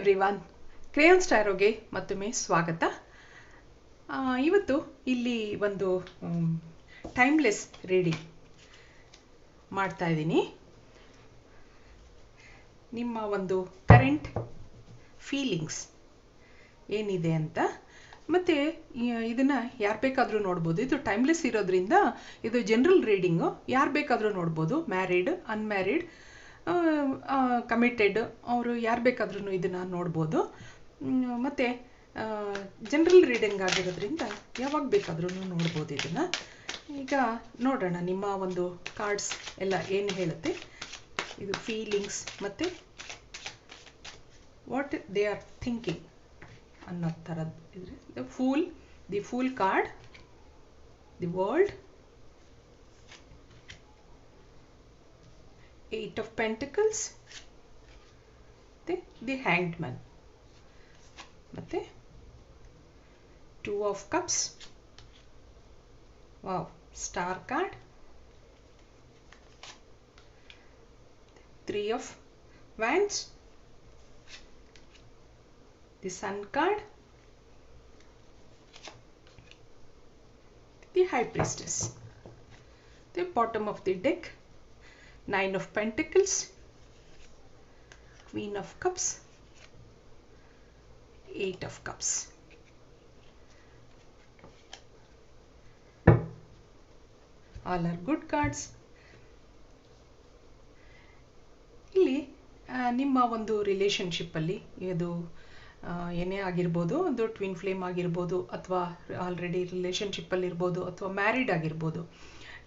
Everyone, crayons ಟಾರೋಗೆ ಮತ್ತೊಮ್ಮೆ ಸ್ವಾಗತ. ಇವತ್ತು ಇಲ್ಲಿ ಒಂದು ಟೈಮ್ಲೆಸ್ ರೀಡಿಂಗ್ ಮಾಡ್ತಾ ಇದ್ದೀನಿ. ನಿಮ್ಮ ಒಂದು ಕರೆಂಟ್ ಫೀಲಿಂಗ್ಸ್ ಏನಿದೆ ಅಂತ, ಮತ್ತು ಇದನ್ನು ಯಾರು ಬೇಕಾದರೂ ನೋಡ್ಬೋದು. ಇದು ಟೈಮ್ಲೆಸ್ ಇರೋದ್ರಿಂದ ಇದು ಜನರಲ್ ರೀಡಿಂಗು, ಯಾರು ಬೇಕಾದರೂ ನೋಡ್ಬೋದು. ಮ್ಯಾರಿಡ್, ಅನ್ಮ್ಯಾರಿಡ್, ಕಮಿಟೆಡ್ ಅವರು ಯಾರು ಬೇಕಾದ್ರೂ ಇದನ್ನು ನೋಡ್ಬೋದು. ಮತ್ತು ಜನರಲ್ ರೀಡಿಂಗ್ ಆಗಿರೋದ್ರಿಂದ ಯಾವಾಗ ಬೇಕಾದ್ರೂ ನೋಡ್ಬೋದು ಇದನ್ನು. ಈಗ ನೋಡೋಣ ನಿಮ್ಮ ಒಂದು ಕಾರ್ಡ್ಸ್ ಎಲ್ಲ ಏನು ಹೇಳುತ್ತೆ. ಇದು ಫೀಲಿಂಗ್ಸ್ ಮತ್ತು ವಾಟ್ ದೇ ಆರ್ ಥಿಂಕಿಂಗ್ ಅನ್ನೋ ಥರದ್ದು ಇದ್ರೆ. The pool card, the world, Eight of Pentacles, the Hanged Man, ಮತ್ತೆ Two of Cups, wow, Star card, Three of Wands, the Sun card, the High Priestess. The bottom of the deck, Nine of Pentacles, Queen of Cups, Eight of Cups. All are good cards. ಇಲ್ಲಿ ನಿಮ್ಮ ಒಂದು ರಿಲೇಶನ್ಶಿಪ್ಪಲ್ಲಿ ಇದು ಏನೇ ಆಗಿರ್ಬೋದು, ಒಂದು twin flame ಆಗಿರ್ಬೋದು, ಅಥವಾ already ರಿಲೇಶನ್ಶಿಪ್ಪಲ್ಲಿ ಇರ್ಬೋದು, ಅಥವಾ ಮ್ಯಾರಿಡ್ ಆಗಿರ್ಬೋದು.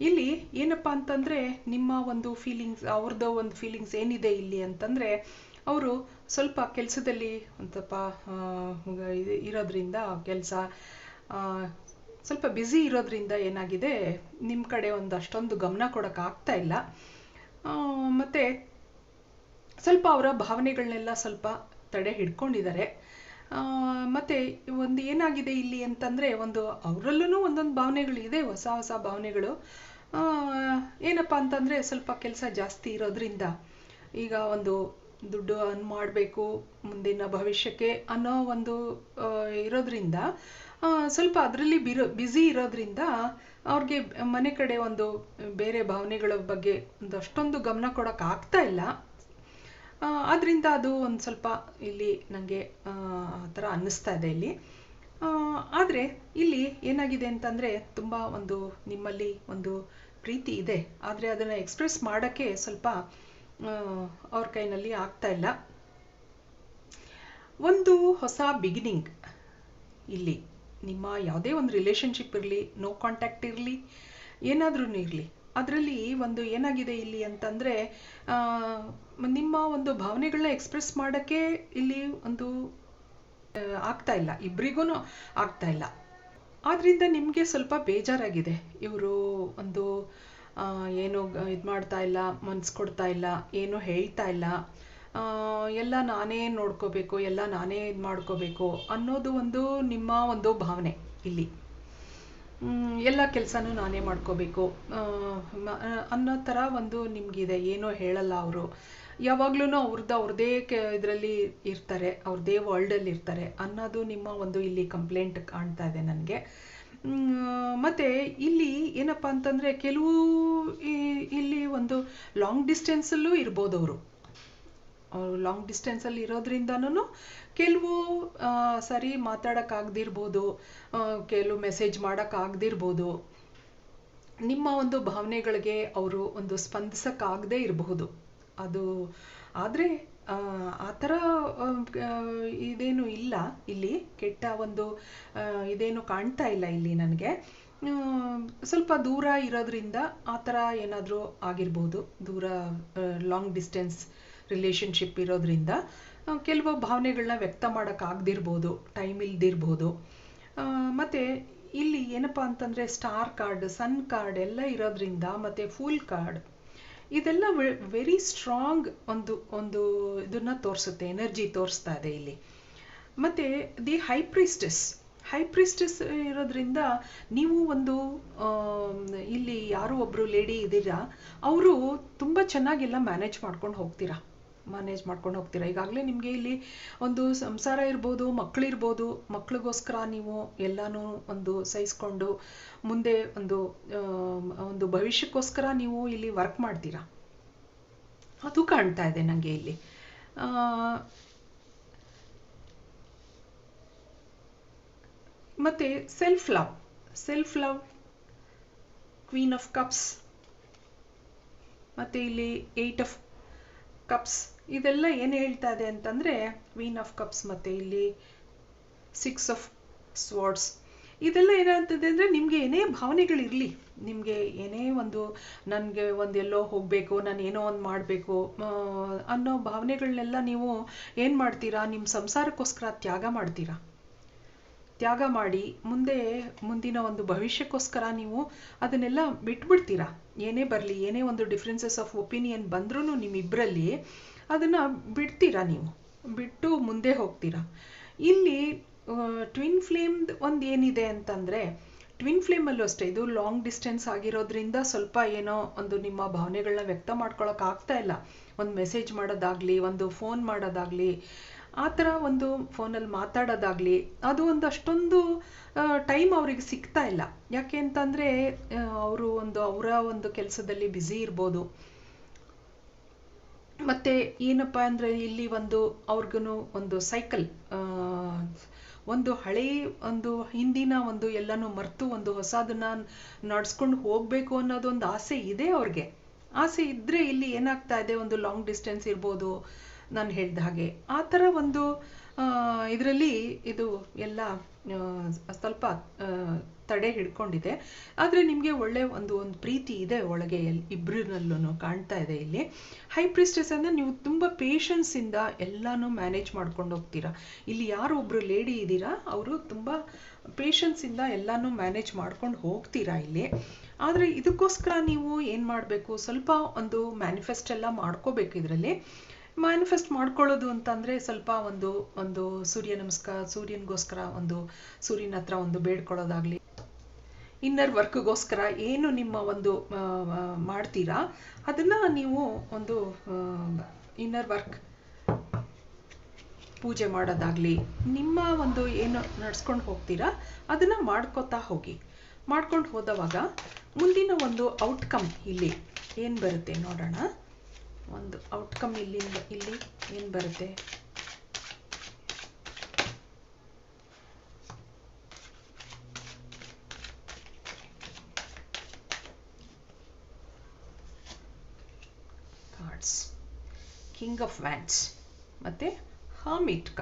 ಇಲ್ಲಿ ಏನಪ್ಪ ಅಂತಂದರೆ ನಿಮ್ಮ ಒಂದು ಫೀಲಿಂಗ್ಸ್, ಅವ್ರದ್ದು ಒಂದು ಫೀಲಿಂಗ್ಸ್ ಏನಿದೆ ಇಲ್ಲಿ ಅಂತಂದರೆ, ಅವರು ಸ್ವಲ್ಪ ಕೆಲಸದಲ್ಲಿ ಒಂದು ಸ್ವಲ್ಪ ಇರೋದ್ರಿಂದ, ಕೆಲಸ ಸ್ವಲ್ಪ ಬ್ಯುಸಿ ಇರೋದ್ರಿಂದ ಏನಾಗಿದೆ, ನಿಮ್ಮ ಕಡೆ ಒಂದು ಅಷ್ಟೊಂದು ಗಮನ ಕೊಡೋಕ್ಕಾಗ್ತಾ ಇಲ್ಲ. ಮತ್ತು ಸ್ವಲ್ಪ ಅವರ ಭಾವನೆಗಳನ್ನೆಲ್ಲ ಸ್ವಲ್ಪ ತಡೆ ಹಿಡ್ಕೊಂಡಿದ್ದಾರೆ. ಮತ್ತು ಒಂದು ಏನಾಗಿದೆ ಇಲ್ಲಿ ಅಂತಂದರೆ, ಒಂದು ಅವರಲ್ಲೂ ಒಂದೊಂದು ಭಾವನೆಗಳಿದೆ, ಹೊಸ ಹೊಸ ಭಾವನೆಗಳು. ಏನಪ್ಪ ಅಂತಂದರೆ, ಸ್ವಲ್ಪ ಕೆಲಸ ಜಾಸ್ತಿ ಇರೋದ್ರಿಂದ, ಈಗ ಒಂದು ದುಡ್ಡು ಅರ್ನ್ ಮಾಡಬೇಕು ಮುಂದಿನ ಭವಿಷ್ಯಕ್ಕೆ ಅನ್ನೋ ಒಂದು ಇರೋದ್ರಿಂದ, ಸ್ವಲ್ಪ ಅದರಲ್ಲಿ ಬ್ಯುಸಿ ಇರೋದ್ರಿಂದ ಅವ್ರಿಗೆ ಮನೆ ಕಡೆ ಒಂದು ಬೇರೆ ಭಾವನೆಗಳ ಬಗ್ಗೆ ಒಂದು ಅಷ್ಟೊಂದು ಗಮನ ಕೊಡೋಕ್ಕಾಗ್ತಾ ಇಲ್ಲ. ಆದ್ದರಿಂದ ಅದು ಒಂದು ಸ್ವಲ್ಪ ಇಲ್ಲಿ ನನಗೆ ಆ ಥರ ಅನ್ನಿಸ್ತಾ ಇದೆ ಇಲ್ಲಿ. ಆದರೆ ಇಲ್ಲಿ ಏನಾಗಿದೆ ಅಂತಂದರೆ, ತುಂಬ ಒಂದು ನಿಮ್ಮಲ್ಲಿ ಒಂದು ಪ್ರೀತಿ ಇದೆ, ಆದರೆ ಅದನ್ನು ಎಕ್ಸ್ಪ್ರೆಸ್ ಮಾಡೋಕ್ಕೆ ಸ್ವಲ್ಪ ಅವ್ರ ಕೈನಲ್ಲಿ ಆಗ್ತಾ ಇಲ್ಲ. ಒಂದು ಹೊಸ ಬಿಗಿನಿಂಗ್ ಇಲ್ಲಿ, ನಿಮ್ಮ ಯಾವುದೇ ಒಂದು ರಿಲೇಶನ್ಶಿಪ್ ಇರಲಿ, ನೋ ಕಾಂಟ್ಯಾಕ್ಟ್ ಇರಲಿ, ಏನಾದ್ರೂ ಇರಲಿ, ಅದರಲ್ಲಿ ಒಂದು ಏನಾಗಿದೆ ಇಲ್ಲಿ ಅಂತಂದರೆ, ನಿಮ್ಮ ಒಂದು ಭಾವನೆಗಳನ್ನ ಎಕ್ಸ್ಪ್ರೆಸ್ ಮಾಡೋಕ್ಕೆ ಇಲ್ಲಿ ಒಂದು ಆಗ್ತಾ ಇಲ್ಲ, ಇಬ್ಬರಿಗೂ ಆಗ್ತಾ ಇಲ್ಲ. ಆದ್ದರಿಂದ ನಿಮಗೆ ಸ್ವಲ್ಪ ಬೇಜಾರಾಗಿದೆ. ಇವರು ಒಂದು ಏನು ಇದು ಮಾಡ್ತಾ ಇಲ್ಲ, ಮನ್ಸು ಕೊಡ್ತಾ ಇಲ್ಲ, ಏನು ಹೇಳ್ತಾ ಇಲ್ಲ, ಎಲ್ಲ ನಾನೇ ನೋಡ್ಕೋಬೇಕು, ಎಲ್ಲ ನಾನೇ ಇದು ಮಾಡ್ಕೋಬೇಕು ಅನ್ನೋದು ಒಂದು ನಿಮ್ಮ ಒಂದು ಭಾವನೆ ಇಲ್ಲಿ. ಎಲ್ಲ ಕೆಲಸನೂ ನಾನೇ ಮಾಡ್ಕೋಬೇಕು ಅನ್ನೋ ಥರ ಒಂದು ನಿಮಗಿದೆ. ಏನೋ ಹೇಳಲ್ಲ ಅವರು, ಯಾವಾಗ್ಲೂ ಅವ್ರದ್ದೇ ಇದರಲ್ಲಿ ಇರ್ತಾರೆ, ಅವ್ರದ್ದೇ ವರ್ಲ್ಡಲ್ಲಿ ಇರ್ತಾರೆ ಅನ್ನೋದು ನಿಮ್ಮ ಒಂದು ಇಲ್ಲಿ ಕಂಪ್ಲೇಂಟ್ ಕಾಣ್ತಾ ಇದೆ ನನಗೆ. ಮತ್ತು ಇಲ್ಲಿ ಏನಪ್ಪ ಅಂತಂದರೆ, ಕೆಲವು ಇಲ್ಲಿ ಒಂದು ಲಾಂಗ್ ಡಿಸ್ಟೆನ್ಸಲ್ಲೂ ಇರ್ಬೋದು. ಅವರು ಲಾಂಗ್ ಡಿಸ್ಟೆನ್ಸಲ್ಲಿ ಇರೋದ್ರಿಂದನೂ ಕೆಲವು ಸರಿ ಮಾತಾಡೋಕ್ಕಾಗದಿರ್ಬೋದು, ಕೆಲವು ಮೆಸೇಜ್ ಮಾಡೋಕ್ಕಾಗದಿರ್ಬೋದು, ನಿಮ್ಮ ಒಂದು ಭಾವನೆಗಳಿಗೆ ಅವರು ಒಂದು ಸ್ಪಂದಿಸೋಕ್ಕಾಗದೇ ಇರಬಹುದು. ಅದು ಆದರೆ ಆ ಥರ ಇದೇನು ಇಲ್ಲ ಇಲ್ಲಿ, ಕೆಟ್ಟ ಒಂದು ಇದೇನು ಕಾಣ್ತಾ ಇಲ್ಲ ಇಲ್ಲಿ ನನಗೆ. ಸ್ವಲ್ಪ ದೂರ ಇರೋದ್ರಿಂದ ಆ ಥರ ಏನಾದರೂ ಆಗಿರ್ಬೋದು. ದೂರ ಲಾಂಗ್ ಡಿಸ್ಟೆನ್ಸ್ ರಿಲೇಶನ್ಶಿಪ್ ಇರೋದ್ರಿಂದ ಕೆಲವು ಭಾವನೆಗಳನ್ನ ವ್ಯಕ್ತ ಮಾಡೋಕ್ಕಾಗದಿರ್ಬೋದು, ಟೈಮ್ ಇಲ್ದಿರ್ಬೋದು. ಮತ್ತು ಇಲ್ಲಿ ಏನಪ್ಪ ಅಂತಂದರೆ, ಸ್ಟಾರ್ ಕಾರ್ಡ್, ಸನ್ ಕಾರ್ಡ್ ಎಲ್ಲ ಇರೋದ್ರಿಂದ, ಮತ್ತು ಫೂಲ್ ಕಾರ್ಡ್, ಇದೆಲ್ಲ ವೆರಿ ಸ್ಟ್ರಾಂಗ್ ಒಂದು ಇದನ್ನು ತೋರಿಸುತ್ತೆ, ಎನರ್ಜಿ ತೋರಿಸ್ತಾ ಇದೆ ಇಲ್ಲಿ. ಮತ್ತು ದಿ ಹೈ ಪ್ರೀಸ್ಟೆಸ್ ಇರೋದ್ರಿಂದ, ನೀವು ಒಂದು ಇಲ್ಲಿ ಯಾರೋ ಒಬ್ಬರು ಲೇಡಿ ಇದ್ದೀರಾ, ಅವರು ತುಂಬ ಚೆನ್ನಾಗೆಲ್ಲ ಮ್ಯಾನೇಜ್ ಮಾಡ್ಕೊಂಡು ಹೋಗ್ತೀರಾ. ಮ್ಯಾನೇಜ್ ಮಾಡ್ಕೊಂಡು ಹೋಗ್ತೀರಾ. ಈಗಾಗಲೇ ನಿಮಗೆ ಇಲ್ಲಿ ಒಂದು ಸಂಸಾರ ಇರ್ಬೋದು, ಮಕ್ಕಳಿರ್ಬೋದು, ಮಕ್ಕಳಿಗೋಸ್ಕರ ನೀವು ಎಲ್ಲನೂ ಒಂದು ಸಹಿಸ್ಕೊಂಡು ಮುಂದೆ ಒಂದು ಭವಿಷ್ಯಕ್ಕೋಸ್ಕರ ನೀವು ಇಲ್ಲಿ ವರ್ಕ್ ಮಾಡ್ತೀರಾ, ಅದು ಕಾಣ್ತಾ ಇದೆ ನನಗೆ ಇಲ್ಲಿ. ಮತ್ತೆ self love, queen of cups, ಮತ್ತೆ ಇಲ್ಲಿ 8 ಆಫ್ ಕಪ್ಸ್, ಇದೆಲ್ಲ ಏನು ಹೇಳ್ತಾ ಇದೆ ಅಂತಂದರೆ ಕ್ವೀನ್ ಆಫ್ ಕಪ್ಸ್ ಮತ್ತು ಇಲ್ಲಿ 6 ಆಫ್ ಸ್ವಾರ್ಡ್ಸ್, ಇದೆಲ್ಲ ಏನಾಗ್ತದೆ ಅಂದರೆ ನಿಮಗೆ ಏನೇ ಭಾವನೆಗಳಿರಲಿ, ನಿಮಗೆ ಏನೇ ನನಗೆ ಎಲ್ಲೋ ಹೋಗಬೇಕು, ನಾನು ಏನೋ ಒಂದು ಮಾಡಬೇಕು ಅನ್ನೋ ಭಾವನೆಗಳನ್ನೆಲ್ಲ ನೀವು ಏನು ಮಾಡ್ತೀರಾ, ನಿಮ್ಮ ಸಂಸಾರಕ್ಕೋಸ್ಕರ ತ್ಯಾಗ ಮಾಡಿ ಮುಂದಿನ ಒಂದು ಭವಿಷ್ಯಕ್ಕೋಸ್ಕರ ನೀವು ಅದನ್ನೆಲ್ಲ ಬಿಟ್ಬಿಡ್ತೀರಾ. ಏನೇ ಬರಲಿ, ಏನೇ ಒಂದು ಡಿಫ್ರೆನ್ಸಸ್ ಆಫ್ ಒಪಿನಿಯನ್ ಬಂದ್ರೂ ನಿಮ್ಮಿಬ್ಬರಲ್ಲಿ ಅದನ್ನು ಬಿಡ್ತೀರಾ, ನೀವು ಬಿಟ್ಟು ಮುಂದೆ ಹೋಗ್ತೀರಾ. ಇಲ್ಲಿ ಟ್ವಿನ್ ಫ್ಲೇಮ್ದು ಒಂದು ಏನಿದೆ ಅಂತಂದರೆ, ಟ್ವಿನ್ ಫ್ಲೇಮಲ್ಲೂ ಅಷ್ಟೇ, ಇದು ಲಾಂಗ್ ಡಿಸ್ಟೆನ್ಸ್ ಆಗಿರೋದ್ರಿಂದ ಸ್ವಲ್ಪ ಏನೋ ಒಂದು ನಿಮ್ಮ ಭಾವನೆಗಳನ್ನ ವ್ಯಕ್ತ ಮಾಡ್ಕೊಳಕ್ಕೆ ಆಗ್ತಾ ಇಲ್ಲ. ಒಂದು ಮೆಸೇಜ್ ಮಾಡೋದಾಗಲಿ, ಒಂದು ಫೋನ್ ಮಾಡೋದಾಗಲಿ, ಆ ಥರ ಒಂದು ಫೋನಲ್ಲಿ ಮಾತಾಡೋದಾಗಲಿ, ಅದು ಅಷ್ಟೊಂದು ಟೈಮ್ ಅವ್ರಿಗೆ ಸಿಗ್ತಾ ಇಲ್ಲ. ಯಾಕೆ ಅಂತಂದರೆ ಅವರು ಅವರ ಒಂದು ಕೆಲಸದಲ್ಲಿ ಬ್ಯುಸಿ ಇರ್ಬೋದು. ಮತ್ತು ಏನಪ್ಪ ಅಂದರೆ ಇಲ್ಲಿ ಅವ್ರಿಗೂ ಒಂದು ಸೈಕಲ್, ಒಂದು ಹಳೆ ಹಿಂದಿನ ಎಲ್ಲನೂ ಮರೆತು ಹೊಸದನ್ನ ನಡ್ಸ್ಕೊಂಡು ಹೋಗಬೇಕು ಅನ್ನೋದೊಂದು ಆಸೆ ಇದೆ ಅವ್ರಿಗೆ. ಆಸೆ ಇದ್ದರೆ ಇಲ್ಲಿ ಏನಾಗ್ತಾ ಇದೆ, ಒಂದು ಲಾಂಗ್ ಡಿಸ್ಟೆನ್ಸ್ ಇರ್ಬೋದು, ನಾನು ಹೇಳ್ದ ಹಾಗೆ ಆ ಥರ ಇದರಲ್ಲಿ ಇದು ಎಲ್ಲ ಸ್ವಲ್ಪ ತಡೆ ಹಿಡ್ಕೊಂಡಿದೆ. ಆದರೆ ನಿಮಗೆ ಒಳ್ಳೆ ಒಂದು ಪ್ರೀತಿ ಇದೆ ಒಳಗೆ, ಇಬ್ಬರಲ್ಲೂ ಕಾಣ್ತಾ ಇದೆ ಇಲ್ಲಿ. ಹೈ ಪ್ರಿಸ್ಟೆಸ್ ಅಂದರೆ ನೀವು ತುಂಬ ಪೇಷನ್ಸಿಂದ ಎಲ್ಲನೂ ಮ್ಯಾನೇಜ್ ಮಾಡ್ಕೊಂಡು ಹೋಗ್ತೀರಾ. ಇಲ್ಲಿ ಯಾರು ಒಬ್ಬರು ಲೇಡಿ ಇದ್ದೀರಾ, ಅವರು ತುಂಬ ಪೇಷನ್ಸಿಂದ ಎಲ್ಲನೂ ಮ್ಯಾನೇಜ್ ಮಾಡ್ಕೊಂಡು ಹೋಗ್ತೀರಾ ಇಲ್ಲಿ. ಆದರೆ ಇದಕ್ಕೋಸ್ಕರ ನೀವು ಏನು ಮಾಡಬೇಕು, ಸ್ವಲ್ಪ ಮ್ಯಾನಿಫೆಸ್ಟ್ ಎಲ್ಲ ಮಾಡ್ಕೋಬೇಕು. ಇದರಲ್ಲಿ ಮ್ಯಾನಿಫೆಸ್ಟ್ ಮಾಡ್ಕೊಳ್ಳೋದು ಅಂತಂದರೆ ಸ್ವಲ್ಪ ಒಂದು ಸೂರ್ಯನಿಗೋಸ್ಕರ ಸೂರ್ಯನ ಹತ್ರ ಬೇಡ್ಕೊಳ್ಳೋದಾಗಲಿ, ಇನ್ನರ್ ವರ್ಕ್ಗೋಸ್ಕರ ಏನು ನಿಮ್ಮ ಮಾಡ್ತೀರಾ ಅದನ್ನು ನೀವು ಇನ್ನರ್ ವರ್ಕ್ ಪೂಜೆ ಮಾಡೋದಾಗಲಿ, ನಿಮ್ಮ ಏನು ನಡ್ಸ್ಕೊಂಡು ಹೋಗ್ತೀರಾ ಅದನ್ನು ಮಾಡ್ಕೊಂಡು ಹೋದವಾಗ ಮುಂದಿನ ಔಟ್ಕಮ್ ಇಲ್ಲಿ ಏನು ಬರುತ್ತೆ ನೋಡೋಣ. ಒಂದು ಔಟ್ಕಮ್ ಇಲ್ಲಿ ಏನು ಬರುತ್ತೆ, ಕಾರ್ಡ್ಸ್, ಕಿಂಗ್ ಆಫ್ ವ್ಯಾಂಡ್ಸ್ ಮತ್ತೆ hermit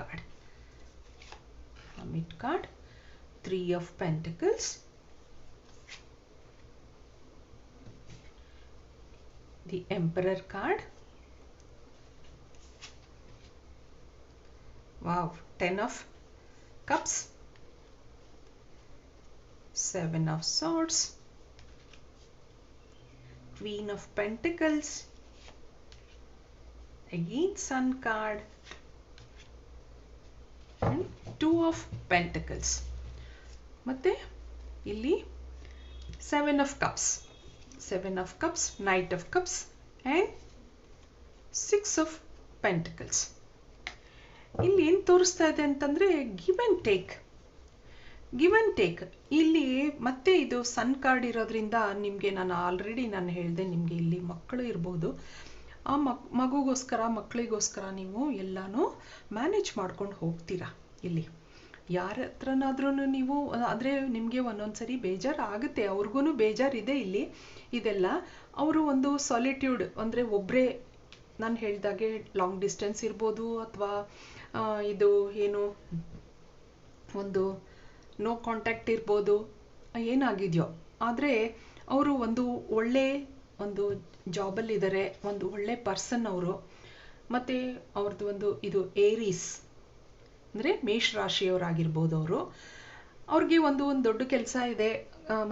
card, 3 of pentacles, the emperor card, wow, 10 of cups, 7 of swords, queen of pentacles, again sun card, and 2 of pentacles. ಮತ್ತೆ ಇಲ್ಲಿ 7 of cups, Knight of Cups and 6 of Pentacles. ಇಲ್ಲಿ ಏನು ತೋರಿಸ್ತಾ ಇದೆ ಅಂತಂದರೆ give and take. ಇಲ್ಲಿ ಮತ್ತೆ ಇದು ಸನ್ ಕಾರ್ಡ್ ಇರೋದ್ರಿಂದ ನಿಮಗೆ ನಾನು ಹೇಳಿದೆ, ನಿಮಗೆ ಇಲ್ಲಿ ಮಕ್ಕಳು ಇರ್ಬೋದು, ಆ ಮಕ್ಕಳಿಗೋಸ್ಕರ ನೀವು ಎಲ್ಲನೂ ಮ್ಯಾನೇಜ್ ಮಾಡ್ಕೊಂಡು ಹೋಗ್ತೀರಾ. ಇಲ್ಲಿ ಯಾರ ಹತ್ರನಾದ್ರೂ ನೀವು, ಆದರೆ ನಿಮಗೆ ಒಂದೊಂದ್ಸರಿ ಬೇಜಾರು ಆಗುತ್ತೆ, ಅವ್ರಿಗೂ ಬೇಜಾರಿದೆ ಇಲ್ಲಿ. ಇದೆಲ್ಲ ಅವರು ಸಾಲಿಟ್ಯೂಡ್ ಅಂದರೆ ಒಬ್ಬರೇ, ನಾನು ಹೇಳಿದಾಗೆ ಲಾಂಗ್ ಡಿಸ್ಟೆನ್ಸ್ ಇರ್ಬೋದು, ಅಥವಾ ಇದು ಏನು ನೋ ಕಾಂಟ್ಯಾಕ್ಟ್ ಇರ್ಬೋದು, ಏನಾಗಿದೆಯೋ. ಆದರೆ ಅವರು ಒಳ್ಳೆ ಜಾಬಲ್ಲಿದ್ದಾರೆ, ಒಳ್ಳೆ ಪರ್ಸನ್ ಅವರು. ಮತ್ತು ಅವ್ರದ್ದು ಇದು ಏರೀಸ್ ಅಂದರೆ ಮೇಷ ರಾಶಿಯವರಾಗಿರ್ಬೋದು. ಅವ್ರಿಗೆ ಒಂದು ದೊಡ್ಡ ಕೆಲಸ ಇದೆ,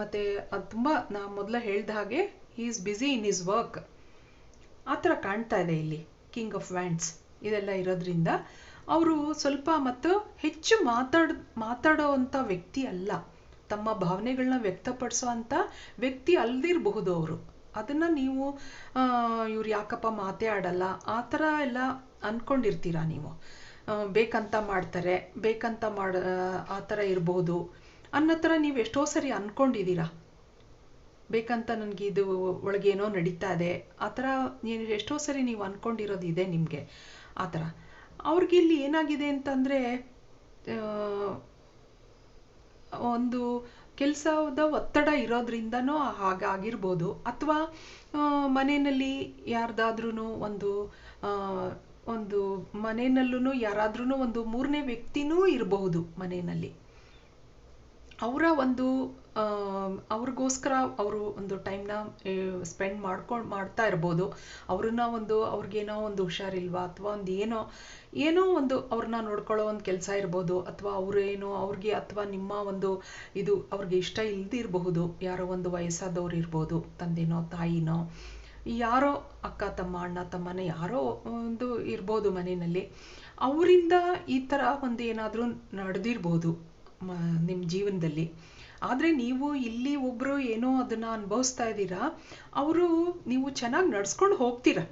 ಮತ್ತು ಅದು ತುಂಬ ನಾ ಮೊದಲ ಹೇಳ್ದ ಹಾಗೆ he is busy in his work, ಆ ಥರ ಕಾಣ್ತಾ ಇದೆ ಇಲ್ಲಿ. ಕಿಂಗ್ ಆಫ್ ವ್ಯಾಂಡ್ಸ್ ಇದೆಲ್ಲ ಇರೋದ್ರಿಂದ ಅವರು ಸ್ವಲ್ಪ ಹೆಚ್ಚು ಮಾತಾಡೋ ಅಂಥ ವ್ಯಕ್ತಿ ಅಲ್ಲ, ತಮ್ಮ ಭಾವನೆಗಳನ್ನ ವ್ಯಕ್ತಪಡಿಸೋ ಅಂಥ ವ್ಯಕ್ತಿ ಅಲ್ಲದಿರಬಹುದು ಅವರು. ಅದನ್ನು ನೀವು ಇವ್ರು ಯಾಕಪ್ಪ ಮಾತೇ ಆಡಲ್ಲ ಆ ಥರ ಎಲ್ಲ ಅಂದ್ಕೊಂಡಿರ್ತೀರ ನೀವು. ಬೇಕಂತ ಮಾಡ್ತಾರೆ, ಬೇಕಂತ ಆ ಥರ ಇರ್ಬೋದು ಅನ್ನೋ ಥರ ನೀವು ಎಷ್ಟೋ ಸರಿ ಅಂದ್ಕೊಂಡಿದ್ದೀರಾ. ಬೇಕಂತ ನನಗೆ ಇದು ಒಳಗೇನೋ ನಡೀತಾ ಇದೆ ಆ ಥರ ಎಷ್ಟೋ ಸರಿ ನೀವು ಅಂದ್ಕೊಂಡಿರೋದಿದೆ ನಿಮಗೆ. ಆ ಥರ ಅವ್ರಿಗೆ ಇಲ್ಲಿ ಏನಾಗಿದೆ ಅಂತಂದರೆ, ಒಂದು ಕೆಲಸದ ಒತ್ತಡ ಇರೋದ್ರಿಂದನೂ ಹಾಗಾಗಿರ್ಬೋದು, ಅಥವಾ ಮನೆಯಲ್ಲಿ ಯಾರ್ದಾದ್ರೂ ಒಂದು ಮನೆಯಲ್ಲೂ ಯಾರಾದ್ರೂ ಒಂದು ಮೂರನೇ ವ್ಯಕ್ತಿನೂ ಇರಬಹುದು ಮನೆಯಲ್ಲಿ. ಅವರ ಒಂದು ಅವ್ರಿಗೋಸ್ಕರ ಅವರು ಒಂದು ಟೈಮ್ನ ಸ್ಪೆಂಡ್ ಮಾಡ್ತಾ ಇರ್ಬೋದು. ಅವ್ರಿಗೇನೋ ಒಂದು ಹುಷಾರಿಲ್ವಾ, ಅಥವಾ ಒಂದು ಏನೋ ಒಂದು ಅವ್ರನ್ನ ನೋಡ್ಕೊಳ್ಳೋ ಒಂದು ಕೆಲಸ ಇರ್ಬೋದು, ಅಥವಾ ಅವ್ರಿಗೆ ಅಥವಾ ನಿಮ್ಮ ಒಂದು ಇದು ಅವ್ರಿಗೆ ಇಷ್ಟ ಇಲ್ದಿರಬಹುದು. ಯಾರೋ ಒಂದು ವಯಸ್ಸಾದವ್ರು ಇರ್ಬೋದು, ತಂದೆನೋ ತಾಯಿನೋ, ಯಾರೋ ಅಕ್ಕ ತಮ್ಮ ಅಣ್ಣ ತಮ್ಮನೇ ಯಾರೋ ಒಂದು ಇರ್ಬೋದು ಮನೆಯಲ್ಲಿ. ಅವರಿಂದ ಈ ಥರ ಒಂದು ಏನಾದರೂ ನಡೆದಿರ್ಬೋದು ನಿಮ್ಮ ಜೀವನದಲ್ಲಿ. ಆದರೆ ನೀವು ಇಲ್ಲಿ ಒಬ್ಬರು ಏನೋ ಅದನ್ನು ಅನುಭವಿಸ್ತಾ ಇದ್ದೀರಾ, ನೀವು ಚೆನ್ನಾಗಿ ನಡ್ಸ್ಕೊಂಡು ಹೋಗ್ತೀರಾ.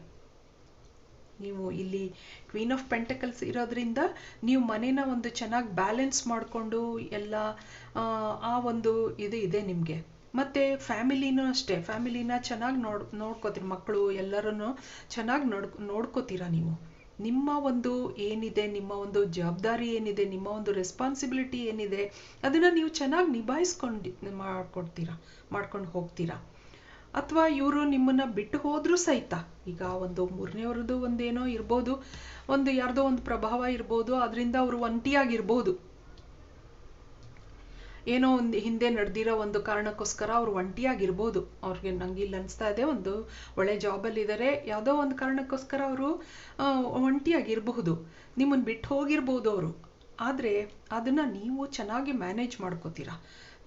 ನೀವು ಇಲ್ಲಿ ಕ್ವೀನ್ ಆಫ್ ಪೆಂಟಕಲ್ಸ್ ಇರೋದ್ರಿಂದ ನೀವು ಮನೇನ ಒಂದು ಚೆನ್ನಾಗಿ ಬ್ಯಾಲೆನ್ಸ್ ಮಾಡಿಕೊಂಡು ಎಲ್ಲ ಆ ಒಂದು ಇದು ಇದೆ ನಿಮಗೆ. ಮತ್ತು ಫ್ಯಾಮಿಲಿನೂ ಅಷ್ಟೇ, ಫ್ಯಾಮಿಲಿನ ಚೆನ್ನಾಗಿ ನೋಡ್ಕೋತೀರಿ. ಮಕ್ಕಳು ಎಲ್ಲರನ್ನು ಚೆನ್ನಾಗಿ ನೋಡ್ಕೋತೀರಾ ನೀವು. ನಿಮ್ಮ ಒಂದು ಏನಿದೆ, ನಿಮ್ಮ ಒಂದು ಜವಾಬ್ದಾರಿ ಏನಿದೆ, ನಿಮ್ಮ ಒಂದು ರೆಸ್ಪಾನ್ಸಿಬಿಲಿಟಿ ಏನಿದೆ, ಅದನ್ನು ನೀವು ಚೆನ್ನಾಗಿ ಮಾಡ್ಕೊಂಡು ಹೋಗ್ತೀರಾ. ಅಥವಾ ಇವರು ನಿಮ್ಮನ್ನು ಬಿಟ್ಟು ಹೋದ್ರೂ ಸಹಿತ, ಈಗ ಒಂದು ಮೂರನೇವ್ರದ್ದು ಒಂದೇನೋ ಇರ್ಬೋದು, ಒಂದು ಯಾರ್ದೋ ಒಂದು ಪ್ರಭಾವ ಇರ್ಬೋದು, ಅದರಿಂದ ಅವರು ಒಂಟಿಯಾಗಿರ್ಬೋದು. ಏನೋ ಒಂದು ಹಿಂದೆ ನಡೆದಿರೋ ಒಂದು ಕಾರಣಕ್ಕೋಸ್ಕರ ಅವ್ರು ಒಂಟಿಯಾಗಿರ್ಬೋದು. ಅವ್ರಿಗೆ ನಂಗೆ ಇಲ್ಲಿ ಅನಿಸ್ತಾ ಇದೆ, ಒಂದು ಒಳ್ಳೆ ಜಾಬಲ್ಲಿ ಇದ್ದಾರೆ, ಯಾವುದೋ ಒಂದು ಕಾರಣಕ್ಕೋಸ್ಕರ ಅವರು ಒಂಟಿಯಾಗಿರಬಹುದು, ನಿಮ್ಮನ್ನು ಬಿಟ್ಟು ಹೋಗಿರ್ಬೋದು ಅವರು. ಆದರೆ ಅದನ್ನು ನೀವು ಚೆನ್ನಾಗಿ ಮ್ಯಾನೇಜ್ ಮಾಡ್ಕೋತೀರಾ.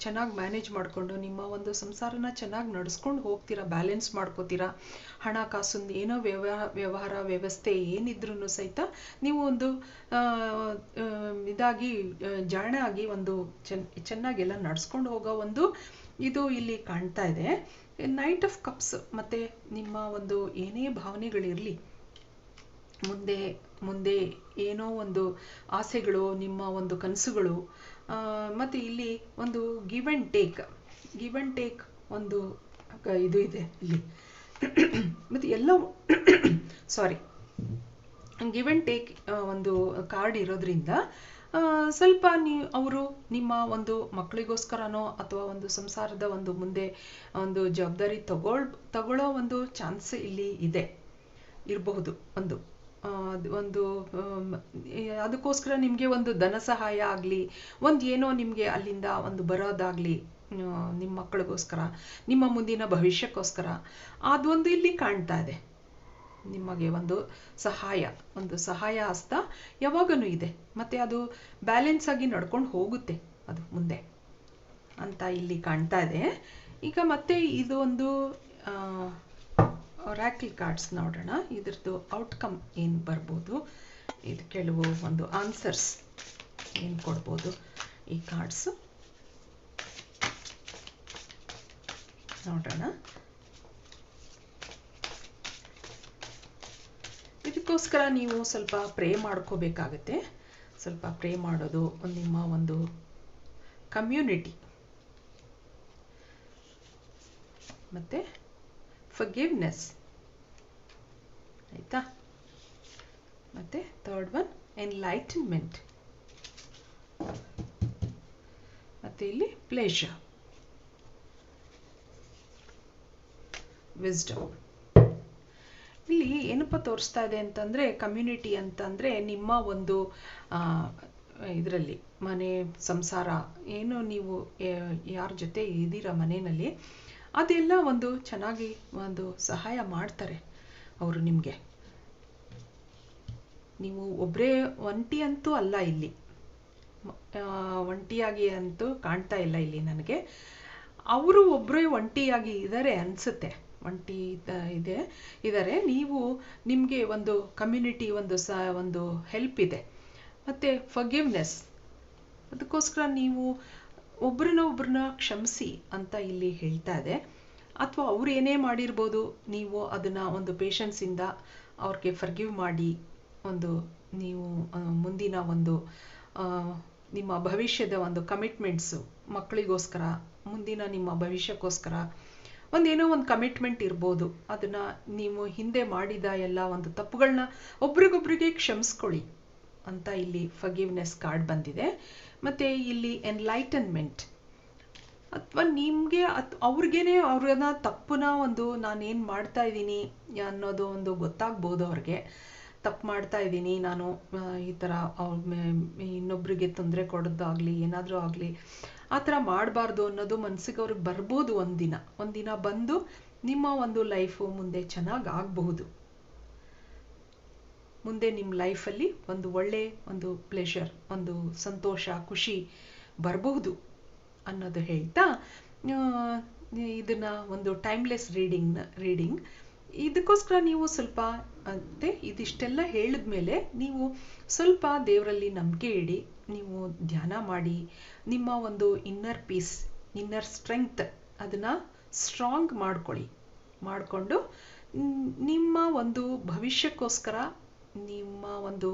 ಚೆನ್ನಾಗಿ ಮ್ಯಾನೇಜ್ ಮಾಡಿಕೊಂಡು ನಿಮ್ಮ ಒಂದು ಸಂಸಾರನ ಚೆನ್ನಾಗಿ ನಡೆಸ್ಕೊಂಡು ಹೋಗ್ತೀರಾ, ಬ್ಯಾಲೆನ್ಸ್ ಮಾಡ್ಕೋತೀರಾ. ಹಣಕಾಸಿಂದ ಏನೋ ವ್ಯವಹಾರ ವ್ಯವಸ್ಥೆ ಏನಿದ್ರೂ ಸಹಿತ ನೀವು ಒಂದು ಇದಾಗಿ ಜಾಣ ಆಗಿ ಒಂದು ಚೆನ್ನಾಗೆಲ್ಲ ನಡೆಸ್ಕೊಂಡು ಹೋಗೋ ಒಂದು ಇದು ಇಲ್ಲಿ ಕಾಣ್ತಾ ಇದೆ. Knight of cups. ಮತ್ತು ನಿಮ್ಮ ಒಂದು ಏನೇ ಭಾವನೆಗಳಿರಲಿ, ಮುಂದೆ ಏನೋ ಒಂದು ಆಸೆಗಳು, ನಿಮ್ಮ ಒಂದು ಕನಸುಗಳು, ಮತ್ತು ಇಲ್ಲಿ ಒಂದು ಗಿವ್ ಆ್ಯಂಡ್ ಟೇಕ್ ಒಂದು ಇದು ಇದೆ ಇಲ್ಲಿ. ಮತ್ತು ಎಲ್ಲ ಗಿವ್ ಆ್ಯಂಡ್ ಟೇಕ್ ಒಂದು ಕಾರ್ಡ್ ಇರೋದ್ರಿಂದ ಸ್ವಲ್ಪ ಅವರು ನಿಮ್ಮ ಒಂದು ಮಕ್ಕಳಿಗೋಸ್ಕರನೋ ಅಥವಾ ಒಂದು ಸಂಸಾರದ ಒಂದು ಮುಂದೆ ಒಂದು ಜವಾಬ್ದಾರಿ ತಗೊಳ್ಳೋ ಒಂದು ಚಾನ್ಸ್ ಇಲ್ಲಿ ಇರಬಹುದು. ಅದಕ್ಕೋಸ್ಕರ ನಿಮಗೆ ಒಂದು ಧನ ಸಹಾಯ ಆಗಲಿ, ಒಂದು ಏನೋ ನಿಮಗೆ ಅಲ್ಲಿಂದ ಒಂದು ಬರೋದಾಗಲಿ, ನಿಮ್ಮ ಮಕ್ಕಳಿಗೋಸ್ಕರ, ನಿಮ್ಮ ಮುಂದಿನ ಭವಿಷ್ಯಕ್ಕೋಸ್ಕರ ಅದೊಂದು ಇಲ್ಲಿ ಕಾಣ್ತಾ ಇದೆ. ನಿಮಗೆ ಒಂದು ಸಹಾಯ ಹಸ್ತ ಯಾವಾಗನೂ ಇದೆ. ಮತ್ತು ಅದು ಬ್ಯಾಲೆನ್ಸ್ ಆಗಿ ನಡ್ಕೊಂಡು ಹೋಗುತ್ತೆ ಅದು ಮುಂದೆ ಅಂತ ಇಲ್ಲಿ ಕಾಣ್ತಾ ಇದೆ. ಈಗ ಮತ್ತೆ ಇದು ಒಂದು ಒರಾಕಲ್ ಕಾರ್ಡ್ಸ್ ನೋಡೋಣ. ಇದ್ರದ್ದು ಔಟ್ಕಮ್ ಏನು ಬರ್ಬೋದು, ಇದು ಕೆಲವು ಒಂದು ಆನ್ಸರ್ಸ್ ಏನು ಕೊಡ್ಬೋದು ಈ ಕಾರ್ಡ್ಸ್ ನೋಡೋಣ. ಇದಕ್ಕೋಸ್ಕರ ನೀವು ಸ್ವಲ್ಪ ಪ್ರೇ ಮಾಡ್ಕೋಬೇಕಾಗತ್ತೆ. ಸ್ವಲ್ಪ ಪ್ರೇ ಮಾಡೋದು, ನಿಮ್ಮ ಒಂದು ಕಮ್ಯುನಿಟಿ, ಮತ್ತು ಫರ್ಗಿವ್ನೆಸ್, ಆಯಿತಾ. ಮತ್ತು ಥರ್ಡ್ ಒನ್ ಎನ್ಲೈಟನ್ಮೆಂಟ್, ಮತ್ತು ಇಲ್ಲಿ ಪ್ಲೇಜರ್, ವಿಸ್ಡಮ್. ಇಲ್ಲಿ ಏನಪ್ಪ ತೋರಿಸ್ತಾ ಇದೆ ಅಂತಂದರೆ, ಕಮ್ಯುನಿಟಿ ಅಂತಂದರೆ ನಿಮ್ಮ ಒಂದು ಇದರಲ್ಲಿ ಮನೆ ಸಂಸಾರ ಏನು ನೀವು ಯಾರ ಜೊತೆ ಇದ್ದೀರಾ ಮನೆಯಲ್ಲಿ, ಅದೆಲ್ಲ ಒಂದು ಚೆನ್ನಾಗಿ ಒಂದು ಸಹಾಯ ಮಾಡ್ತಾರೆ ಅವರು ನಿಮಗೆ. ನೀವು ಒಬ್ಬರೇ ಒಂಟಿ ಅಂತೂ ಅಲ್ಲ, ಇಲ್ಲಿ ಒಂಟಿಯಾಗಿ ಅಂತೂ ಕಾಣ್ತಾ ಇಲ್ಲ ಇಲ್ಲಿ ನನಗೆ. ಅವರು ಒಬ್ಬರೇ ಒಂಟಿಯಾಗಿ ಇದ್ದಾರೆ ಅನಿಸುತ್ತೆ, ಒಂಟಿ ಇದ್ದಾರೆ. ನಿಮಗೆ ಒಂದು ಕಮ್ಯುನಿಟಿ, ಒಂದು ಹೆಲ್ಪ್ ಇದೆ. ಮತ್ತು ಫರ್ಗಿವ್ನೆಸ್, ಅದಕ್ಕೋಸ್ಕರ ನೀವು ಒಬ್ಬರನ್ನ ಕ್ಷಮಿಸಿ ಅಂತ ಇಲ್ಲಿ ಹೇಳ್ತಾ ಇದೆ. ಅಥವಾ ಅವ್ರು ಏನೇ ಮಾಡಿರ್ಬೋದು, ನೀವು ಅದನ್ನು ಒಂದು ಪೇಷನ್ಸಿಂದ ಅವ್ರಿಗೆ ಫರ್ಗಿವ್ ಮಾಡಿ ಒಂದು ನೀವು ಮುಂದಿನ ಒಂದು ನಿಮ್ಮ ಭವಿಷ್ಯದ ಒಂದು ಕಮಿಟ್ಮೆಂಟ್ಸು ಮಕ್ಕಳಿಗೋಸ್ಕರ, ಮುಂದಿನ ನಿಮ್ಮ ಭವಿಷ್ಯಕ್ಕೋಸ್ಕರ ಒಂದೇನೋ ಒಂದು ಕಮಿಟ್ಮೆಂಟ್ ಇರ್ಬೋದು. ಅದನ್ನು ನೀವು ಹಿಂದೆ ಮಾಡಿದ ಎಲ್ಲ ಒಂದು ತಪ್ಪುಗಳನ್ನ ಒಬ್ರಿಗೊಬ್ರಿಗೆ ಕ್ಷಮಿಸ್ಕೊಳ್ಳಿ ಅಂತ ಇಲ್ಲಿ ಫರ್ಗಿವ್ನೆಸ್ ಕಾರ್ಡ್ ಬಂದಿದೆ. ಮತ್ತು ಇಲ್ಲಿ ಎನ್ಲೈಟನ್ಮೆಂಟ್, ಅಥವಾ ನಿಮಗೆ ಅವ್ರಿಗೇನೆ ಅವ್ರನ್ನ ತಪ್ಪುನ ಒಂದು ನಾನೇನು ಮಾಡ್ತಾ ಇದ್ದೀನಿ ಅನ್ನೋದು ಒಂದು ಗೊತ್ತಾಗ್ಬೋದು. ಅವ್ರಿಗೆ ತಪ್ಪು ಮಾಡ್ತಾ ಇದ್ದೀನಿ ನಾನು, ಈ ಥರ ಇನ್ನೊಬ್ರಿಗೆ ತೊಂದರೆ ಕೊಡೋದಾಗಲಿ ಏನಾದರೂ ಆಗಲಿ ಆ ಥರ ಮಾಡಬಾರ್ದು ಅನ್ನೋದು ಮನಸ್ಸಿಗೆ ಅವ್ರಿಗೆ ಬರ್ಬೋದು. ಒಂದಿನ ಬಂದು ನಿಮ್ಮ ಒಂದು ಲೈಫು ಮುಂದೆ ಚೆನ್ನಾಗಿ ಆಗಬಹುದು. ಮುಂದೆ ನಿಮ್ಮ ಲೈಫಲ್ಲಿ ಒಂದು ಒಳ್ಳೆ ಒಂದು ಪ್ಲೆಷರ್, ಒಂದು ಸಂತೋಷ, ಖುಷಿ ಬರಬಹುದು ಅನ್ನೋದು ಹೇಳ್ತಾ ಇದನ್ನು ಒಂದು ಟೈಮ್ಲೆಸ್ ರೀಡಿಂಗ್ ಇದಕ್ಕೋಸ್ಕರ ನೀವು ಸ್ವಲ್ಪ ಅಂತೆ ಇದಿಷ್ಟೆಲ್ಲ ಹೇಳಿದ್ಮೇಲೆ ನೀವು ಸ್ವಲ್ಪ ದೇವರಲ್ಲಿ ನಂಬಿಕೆ ಇಡಿ, ನೀವು ಧ್ಯಾನ ಮಾಡಿ, ನಿಮ್ಮ ಒಂದು ಇನ್ನರ್ ಪೀಸ್, ಇನ್ನರ್ ಸ್ಟ್ರೆಂಗ್ತ್ ಅದನ್ನು ಸ್ಟ್ರಾಂಗ್ ಮಾಡಿಕೊಂಡು ನಿಮ್ಮ ಒಂದು ಭವಿಷ್ಯಕ್ಕೋಸ್ಕರ, ನಿಮ್ಮ ಒಂದು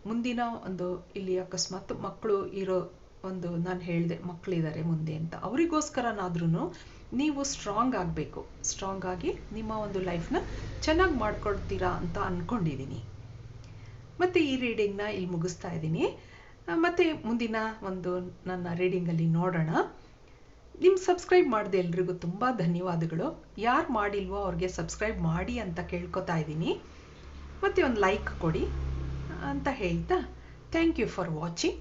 ಮುಂದಿನ ಒಂದು ಇಲ್ಲಿ ಅಕಸ್ಮಾತ್ ಮಕ್ಕಳು ಇರೋ ಒಂದು ನಾನು ಹೇಳಿದೆ ಮಕ್ಕಳಿದ್ದಾರೆ ಮುಂದೆ ಅಂತ, ಅವರಿಗೋಸ್ಕರನಾದ್ರೂ ನೀವು ಸ್ಟ್ರಾಂಗ್ ಆಗಬೇಕು. ಸ್ಟ್ರಾಂಗ್ ಆಗಿ ನಿಮ್ಮ ಒಂದು ಲೈಫ್ನ ಚೆನ್ನಾಗಿ ಮಾಡ್ಕೊಳ್ತೀರಾ ಅಂತ ಅಂದ್ಕೊಂಡಿದ್ದೀನಿ. ಮತ್ತು ಈ ರೀಡಿಂಗ್ನ ಇಲ್ಲಿ ಮುಗಿಸ್ತಾ ಇದ್ದೀನಿ. ಮತ್ತು ಮುಂದಿನ ಒಂದು ನನ್ನ ರೀಡಿಂಗಲ್ಲಿ ನೋಡೋಣ. ನಿಮ್ಮ ಸಬ್ಸ್ಕ್ರೈಬ್ ಮಾಡಿದೆ ಎಲ್ರಿಗೂ ತುಂಬ ಧನ್ಯವಾದಗಳು. ಯಾರು ಮಾಡಿಲ್ವೋ ಅವ್ರಿಗೆ ಸಬ್ಸ್ಕ್ರೈಬ್ ಮಾಡಿ ಅಂತ ಕೇಳ್ಕೊತಾ ಇದ್ದೀನಿ. ಮತ್ತು ಒಂದು ಲೈಕ್ ಕೊಡಿ ಅಂತ ಹೇಳ್ತಾ ಥ್ಯಾಂಕ್ ಯು ಫಾರ್ ವಾಚಿಂಗ್.